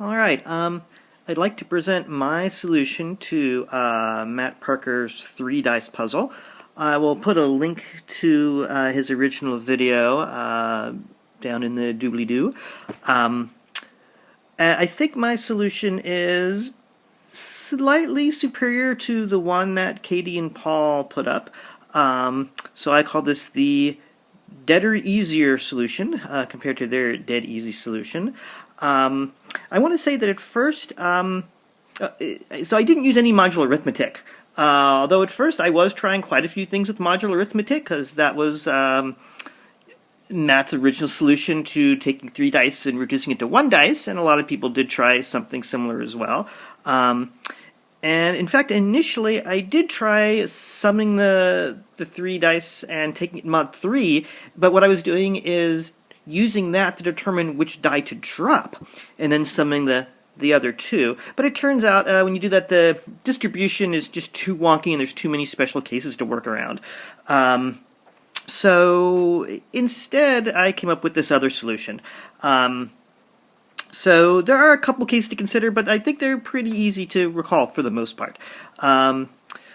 Alright, I'd like to present my solution to Matt Parker's 3-dice puzzle. I will put a link to his original video down in the doobly-doo. I think my solution is slightly superior to the one that Katie and Paul put up. So I call this the deader easier solution compared to their dead easy solution. I want to say that at first, so I didn't use any modular arithmetic. Although at first I was trying quite a few things with modular arithmetic, because that was Matt's original solution to taking 3 dice and reducing it to 1 dice, and a lot of people did try something similar as well. And in fact, initially I did try summing the 3 dice and taking it mod 3, but what I was doing is using that to determine which die to drop, and then summing the other 2. But it turns out when you do that, the distribution is just too wonky and there's too many special cases to work around. So instead, I came up with this other solution. So there are a couple cases to consider, but I think they're pretty easy to recall for the most part.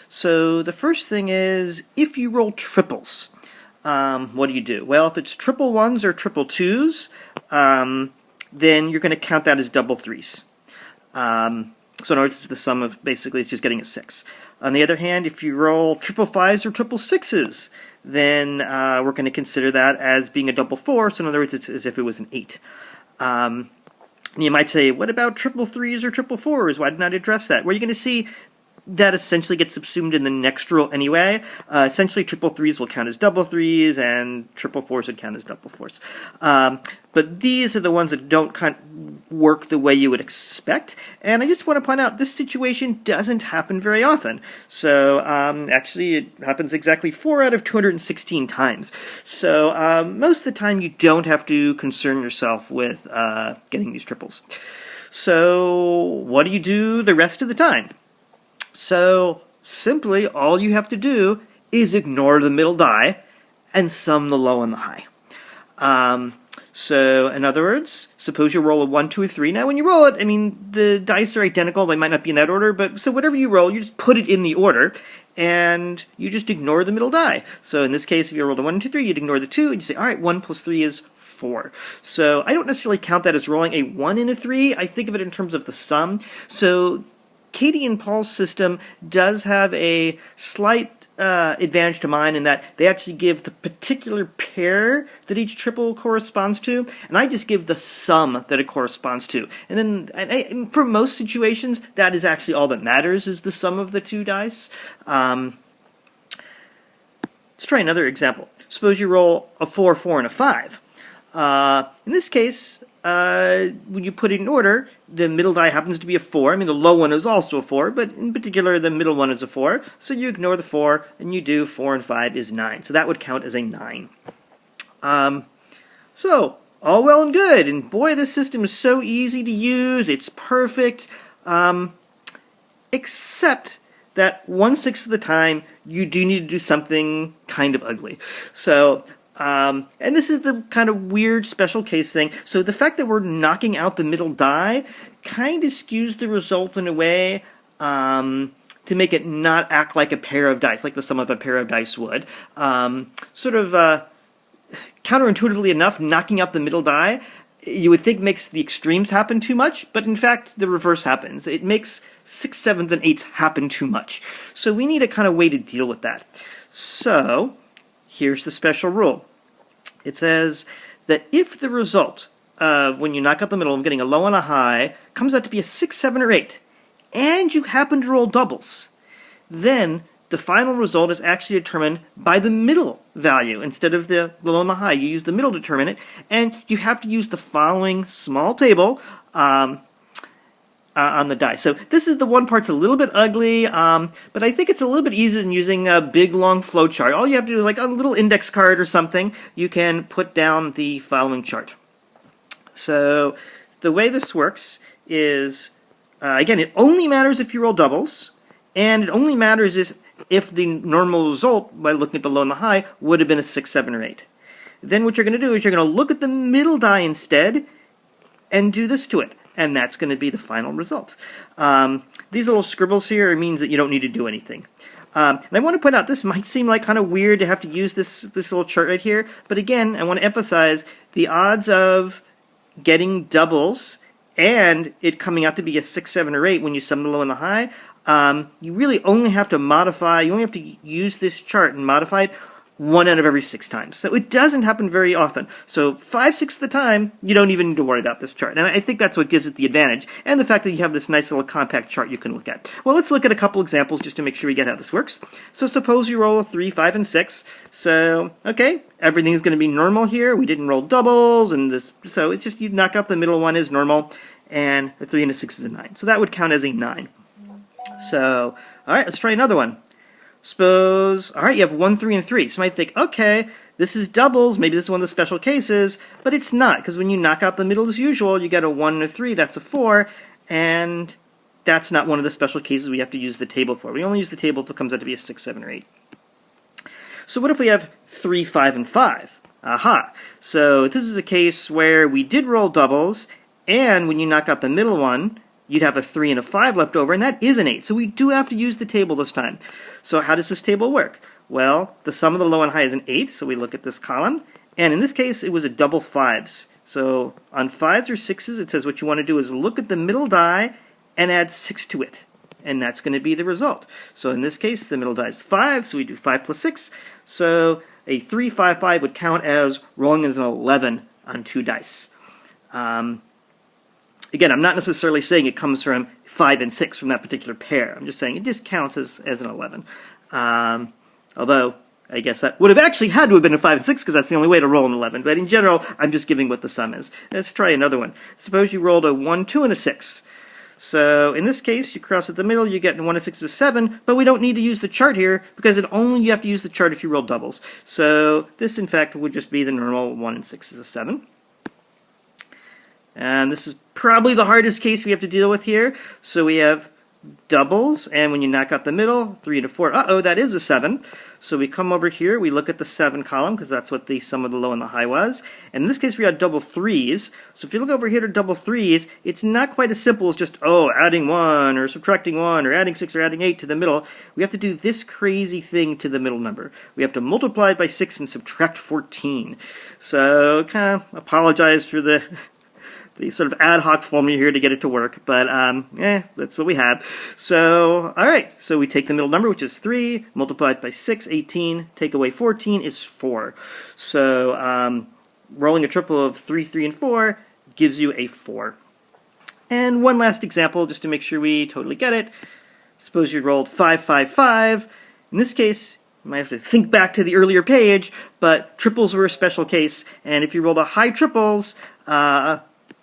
So the first thing is, if you roll triples, what do? Well, if it's triple 1s or triple 2s, then you're going to count that as double 3s. So in other words, it's the sum of, basically, it's just getting a 6. On the other hand, if you roll triple 5s or triple 6s, then we're going to consider that as being a double 4, so in other words, it's as if it was an 8. You might say, what about triple 3s or triple 4s? Why didn't I address that? Well, you're going to see that essentially gets subsumed in the next rule anyway. Essentially, triple 3s will count as double 3s, and triple 4s would count as double 4s. But these are the ones that don't work the way you would expect. And I just want to point out, this situation doesn't happen very often. So actually, it happens exactly 4 out of 216 times. So most of the time, you don't have to concern yourself with getting these triples. So what do you do the rest of the time? So, simply, all you have to do is ignore the middle die and sum the low and the high. So, in other words, suppose you roll a 1, 2, or 3. Now, when you roll it, I mean, the dice are identical. They might not be in that order, but so whatever you roll, you just put it in the order, and you just ignore the middle die. So, in this case, if you rolled a 1, 2, 3, you'd ignore the 2, and you say, all right, 1 plus 3 is 4. So, I don't necessarily count that as rolling a 1 and a 3. I think of it in terms of the sum. So, Katie and Paul's system does have a slight advantage to mine in that they actually give the particular pair that each triple corresponds to, and I just give the sum that it corresponds to. And then, for most situations, that is actually all that matters, is the sum of the 2 dice. Let's try another example. Suppose you roll a 4, 4, and a 5. In this case, when you put it in order, the middle die happens to be a 4. I mean, the low one is also a 4, but in particular, the middle one is a 4. So you ignore the 4, and you do 4 and 5 is 9. So that would count as a 9. So, all well and good. And boy, this system is so easy to use. It's perfect. Except that 1/6 of the time, you do need to do something kind of ugly. So, and this is the kind of weird special case thing. So the fact that we're knocking out the middle die kind of skews the result in a way to make it not act like a pair of dice, like the sum of a pair of dice would. Counterintuitively enough, knocking out the middle die, you would think makes the extremes happen too much, but in fact, the reverse happens. It makes 6, 7s, and 8s happen too much. So we need a kind of way to deal with that. So here's the special rule. It says that if the result of when you knock out the middle of getting a low and a high comes out to be a 6, 7, or 8, and you happen to roll doubles, then the final result is actually determined by the middle value instead of the low and the high. You use the middle to determine it, and you have to use the following small table on the die. So this is the one part's a little bit ugly, but I think it's a little bit easier than using a big, long flow chart. All you have to do is, like a little index card or something, you can put down the following chart. So the way this works is, again, it only matters if you roll doubles, and it only matters if the normal result, by looking at the low and the high, would have been a 6, 7, or 8. Then what you're going to do is you're going to look at the middle die instead and do this to it. and that's going to be the final result. These little scribbles here means that you don't need to do anything. And I want to point out, this might seem like kind of weird to have to use this little chart right here, but again, I want to emphasize the odds of getting doubles and it coming out to be a 6, 7, or 8 when you sum the low and the high. You really only have to modify, you only have to use this chart and modify it 1 out of every 6 times. So it doesn't happen very often. So 5/6 of the time, you don't even need to worry about this chart. And I think that's what gives it the advantage, and the fact that you have this nice little compact chart you can look at. Well, let's look at a couple examples just to make sure we get how this works. So suppose you roll a 3, 5, and 6. So, okay, everything's going to be normal here. We didn't roll doubles, and this, so it's just you knock out the middle one is normal, and a 3 and a 6 is a 9. So that would count as a 9. So, all right, let's try another one. Suppose, all right, you have 1, 3, and 3. So you might think, okay, this is doubles. Maybe this is one of the special cases, but it's not, because when you knock out the middle as usual, you get a 1 and a 3. That's a 4, and that's not one of the special cases we have to use the table for. We only use the table if it comes out to be a 6, 7, or 8. So what if we have 3, 5, and 5? Aha. So this is a case where we did roll doubles, and when you knock out the middle one, you'd have a 3 and a 5 left over, and that is an 8. So we do have to use the table this time. So how does this table work? Well, the sum of the low and high is an 8, so we look at this column. And in this case, it was a double 5s. So on 5s or 6s, it says what you want to do is look at the middle die and add 6 to it. And that's going to be the result. So in this case, the middle die is 5, so we do 5 plus 6. So a 3, 5, 5 would count as rolling as an 11 on 2 dice. Again, I'm not necessarily saying it comes from 5 and 6 from that particular pair. I'm just saying it just counts as an 11. Although, I guess that would have actually had to have been a 5 and 6 because that's the only way to roll an 11. But in general, I'm just giving what the sum is. Let's try another one. Suppose you rolled a 1, 2, and a 6. So in this case, you cross at the middle, you get 1 and 6 is 7, but we don't need to use the chart here because you have to use the chart if you roll doubles. So this, in fact, would just be the normal 1 and 6 is a 7. And this is probably the hardest case we have to deal with here. So we have doubles, and when you knock out the middle, 3 to 4, uh-oh, that is a 7. So we come over here, we look at the 7 column, because that's what the sum of the low and the high was. And in this case, we had double 3s. So if you look over here to double 3s, it's not quite as simple as just, oh, adding 1, or subtracting 1, or adding 6, or adding 8 to the middle. We have to do this crazy thing to the middle number. We have to multiply it by 6 and subtract 14. So, kind of apologize for the sort of ad hoc formula here to get it to work, but that's what we have. So, all right, so we take the middle number, which is 3, multiply it by 6, 18, take away 14 is 4. So rolling a triple of 3, 3, and 4 gives you a 4. And one last example, just to make sure we totally get it. Suppose you rolled 5, 5, 5. In this case, you might have to think back to the earlier page, but triples were a special case, and if you rolled a high triples,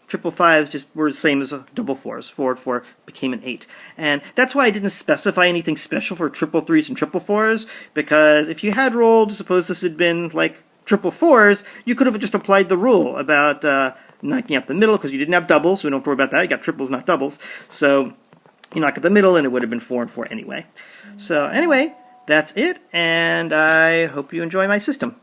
triple 5s just were the same as a double 4s. 4 4 became an 8. And that's why I didn't specify anything special for triple 3s and triple 4s, because if you had rolled, suppose this had been like triple 4s, you could have just applied the rule about knocking out the middle, because you didn't have doubles, so we don't have to worry about that. You got triples, not doubles. So you knock at the middle, and it would have been 4 and 4 anyway. So anyway, that's it, and I hope you enjoy my system.